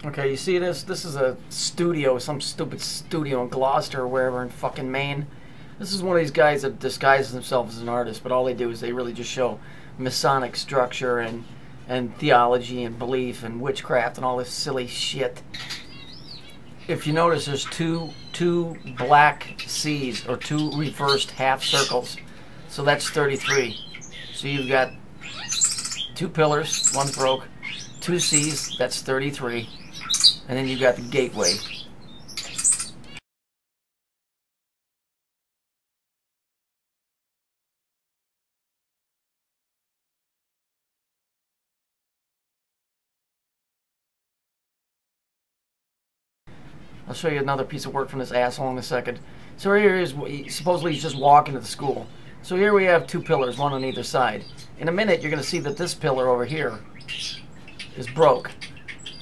Okay, you see this? This is a studio, some stupid studio in Gloucester or wherever in fucking Maine. This is one of these guys that disguises themselves as an artist, but all they do is they really just show Masonic structure and theology and belief and witchcraft and all this silly shit. If you notice, there's two black C's, or two reversed half circles. So that's 33. So you've got two pillars, one broke, two C's, that's 33. And then you've got the gateway. I'll show you another piece of work from this asshole in a second. So here is, supposedly he's just walking to the school. So here we have two pillars, one on either side. In a minute, you're going to see that this pillar over here is broke.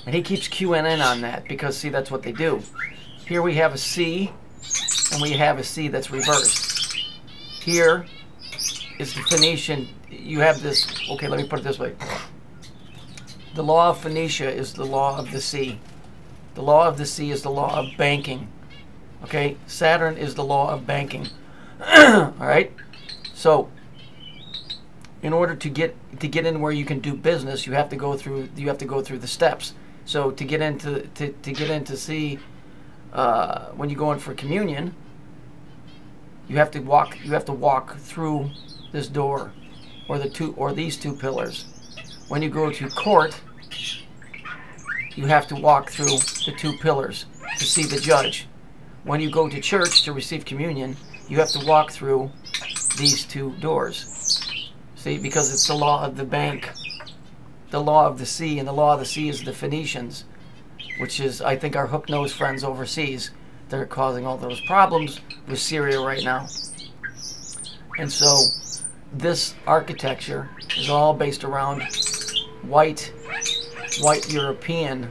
And he keeps cueing in on that because, see, that's what they do. Here we have a C, and we have a C that's reversed. Here is the Phoenician. You have this, okay, let me put it this way. The law of Phoenicia is the law of the sea. The law of the sea is the law of banking. Okay, Saturn is the law of banking. All right. So, in order to get in where you can do business, you have to go through the steps. So to get into see when you go in for communion, you have to walk through this door, or these two pillars. When you go to court, you have to walk through the two pillars to see the judge. When you go to church to receive communion, you have to walk through these two doors. See, because it's the law of the bank, the law of the sea, and the law of the sea is the Phoenicians, which is, I think, our hook-nosed friends overseas. They're causing all those problems with Syria right now. And so this architecture is all based around white European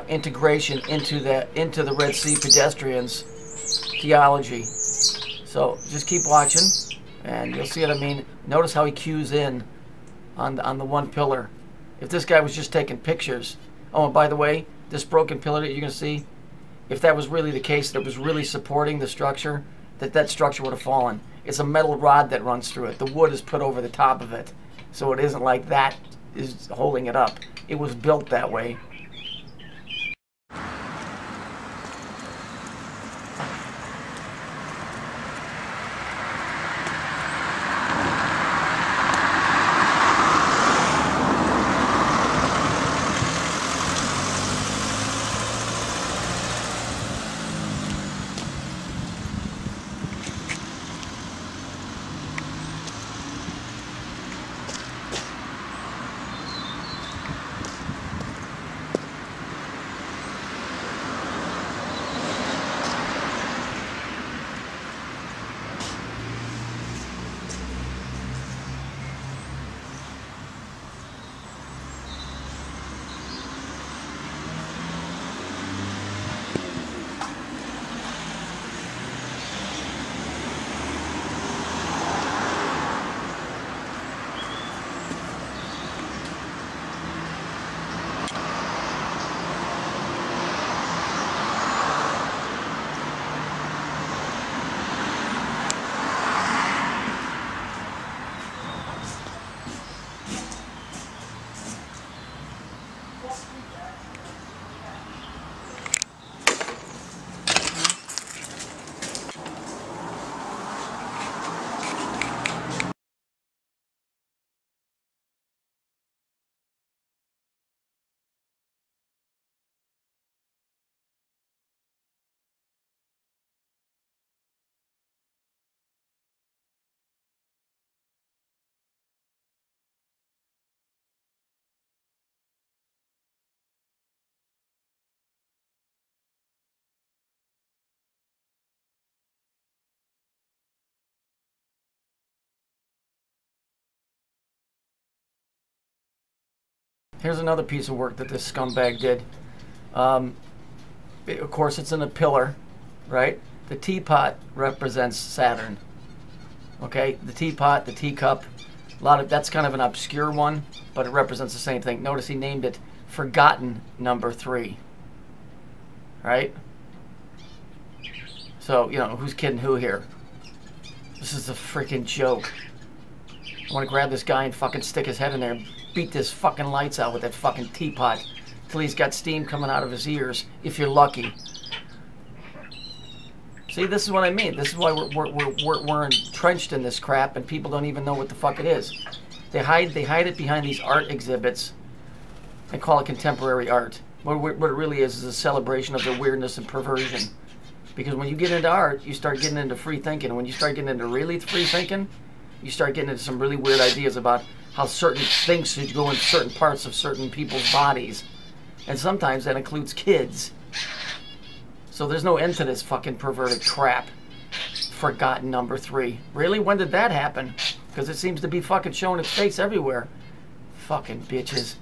integration into the Red Sea pedestrians theology. So just keep watching, and you'll see what I mean. Notice how he cues in on the one pillar. If this guy was just taking pictures. Oh, and by the way, this broken pillar that you're going to see, if that was really the case, that was really supporting the structure, that structure would have fallen. It's a metal rod that runs through it. The wood is put over the top of it. So it isn't like that is holding it up. It was built that way. Here's another piece of work that this scumbag did. Of course, it's in a pillar, right? The teapot represents Saturn. Okay, the teapot, the teacup, That's kind of an obscure one, but it represents the same thing. Notice he named it Forgotten Number 3. Right? So, you know, who's kidding who here? This is a freaking joke. I want to grab this guy and fucking stick his head in there and beat this fucking lights out with that fucking teapot till he's got steam coming out of his ears, if you're lucky. See, this is what I mean. This is why we're entrenched in this crap, and people don't even know what the fuck it is. They hide it behind these art exhibits and call it contemporary art. What it really is a celebration of their weirdness and perversion. Because when you get into art, you start getting into free thinking. And when you start getting into really free thinking, you start getting into some really weird ideas about how certain things should go in certain parts of certain people's bodies. And sometimes that includes kids. So there's no end to this fucking perverted crap. Forgotten Number 3. Really? When did that happen? Because it seems to be fucking showing its face everywhere. Fucking bitches.